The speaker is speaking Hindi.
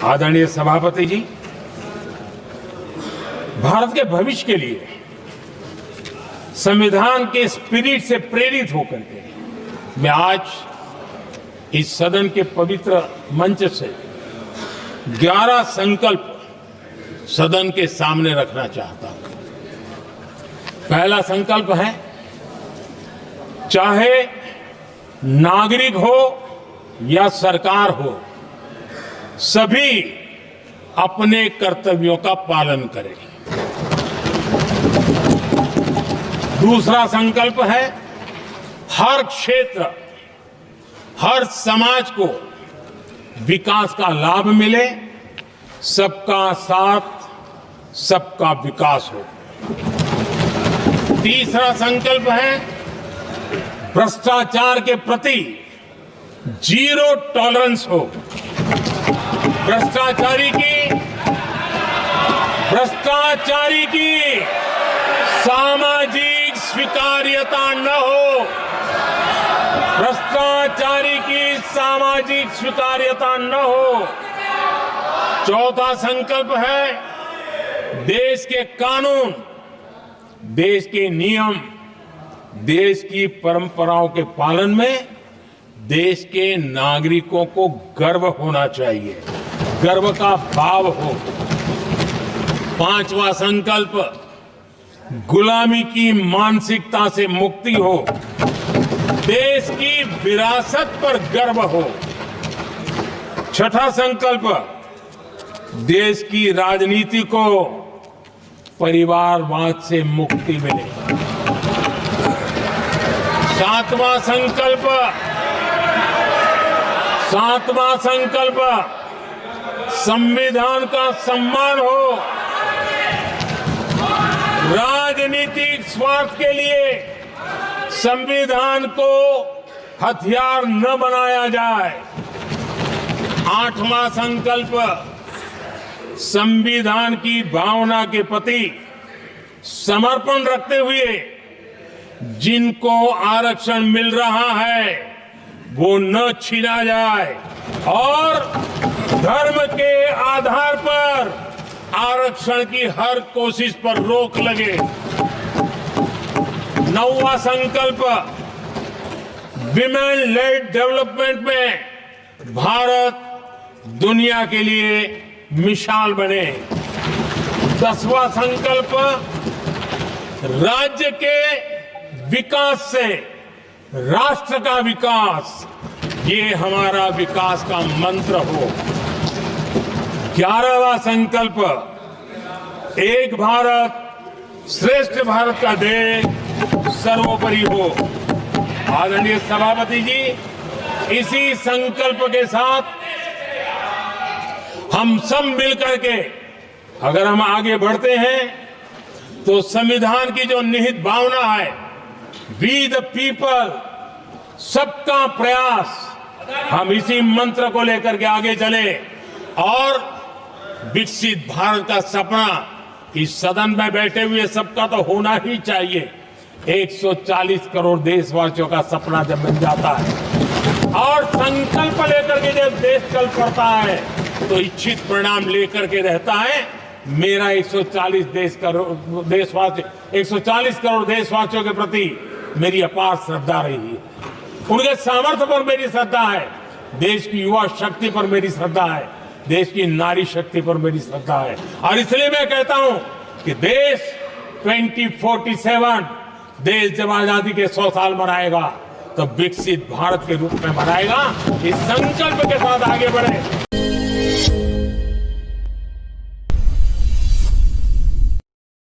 आदरणीय सभापति जी, भारत के भविष्य के लिए संविधान के स्पिरिट से प्रेरित होकर के मैं आज इस सदन के पवित्र मंच से 11 संकल्प सदन के सामने रखना चाहता हूं। पहला संकल्प है, चाहे नागरिक हो या सरकार हो, सभी अपने कर्तव्यों का पालन करें। दूसरा संकल्प है, हर क्षेत्र, हर समाज को विकास का लाभ मिले, सबका साथ, सबका विकास हो। तीसरा संकल्प है, भ्रष्टाचार के प्रति जीरो टॉलरेंस हो। भ्रष्टाचारी की सामाजिक स्वीकार्यता न हो। भ्रष्टाचारी की सामाजिक स्वीकार्यता न हो। चौथा संकल्प है, देश के कानून, देश के नियम, देश की परंपराओं के पालन में देश के नागरिकों को गर्व होना चाहिए, गर्व का भाव हो। पांचवा संकल्प, गुलामी की मानसिकता से मुक्ति हो, देश की विरासत पर गर्व हो। छठा संकल्प, देश की राजनीति को परिवारवाद से मुक्ति मिले। सातवां संकल्प, संविधान का सम्मान हो। राजनीतिक स्वार्थ के लिए संविधान को हथियार न बनाया जाए। आठवां संकल्प, संविधान की भावना के प्रति समर्पण रखते हुए जिनको आरक्षण मिल रहा है वो न छीना जाए और धर्म के आधार पर आरक्षण की हर कोशिश पर रोक लगे। नौवां संकल्प, विमेन लेड डेवलपमेंट में भारत दुनिया के लिए मिसाल बने। 10वां संकल्प, राज्य के विकास से राष्ट्र का विकास, ये हमारा विकास का मंत्र हो। 11वां संकल्प, एक भारत श्रेष्ठ भारत का ध्येय सर्वोपरि हो। आदरणीय सभापति जी, इसी संकल्प के साथ हम सब मिलकर के अगर हम आगे बढ़ते हैं तो संविधान की जो निहित भावना है, वी द पीपल, सबका प्रयास, हम इसी मंत्र को लेकर के आगे चले और विकसित भारत का सपना इस सदन में बैठे हुए सबका तो होना ही चाहिए। 140 करोड़ देशवासियों का सपना जब बन जाता है और संकल्प लेकर के जब देश चल पड़ता है तो इच्छित परिणाम लेकर के रहता है। मेरा 140 करोड़ देशवासियों के प्रति मेरी अपार श्रद्धा रही है। उनके सामर्थ्य पर मेरी श्रद्धा है, देश की युवा शक्ति पर मेरी श्रद्धा है, देश की नारी शक्ति पर मेरी श्रद्धा है। और इसलिए मैं कहता हूं कि देश 2047 देश जब आजादी के 100 साल मनाएगा तो विकसित भारत के रूप में मनाएगा। इस संकल्प के साथ आगे बढ़े।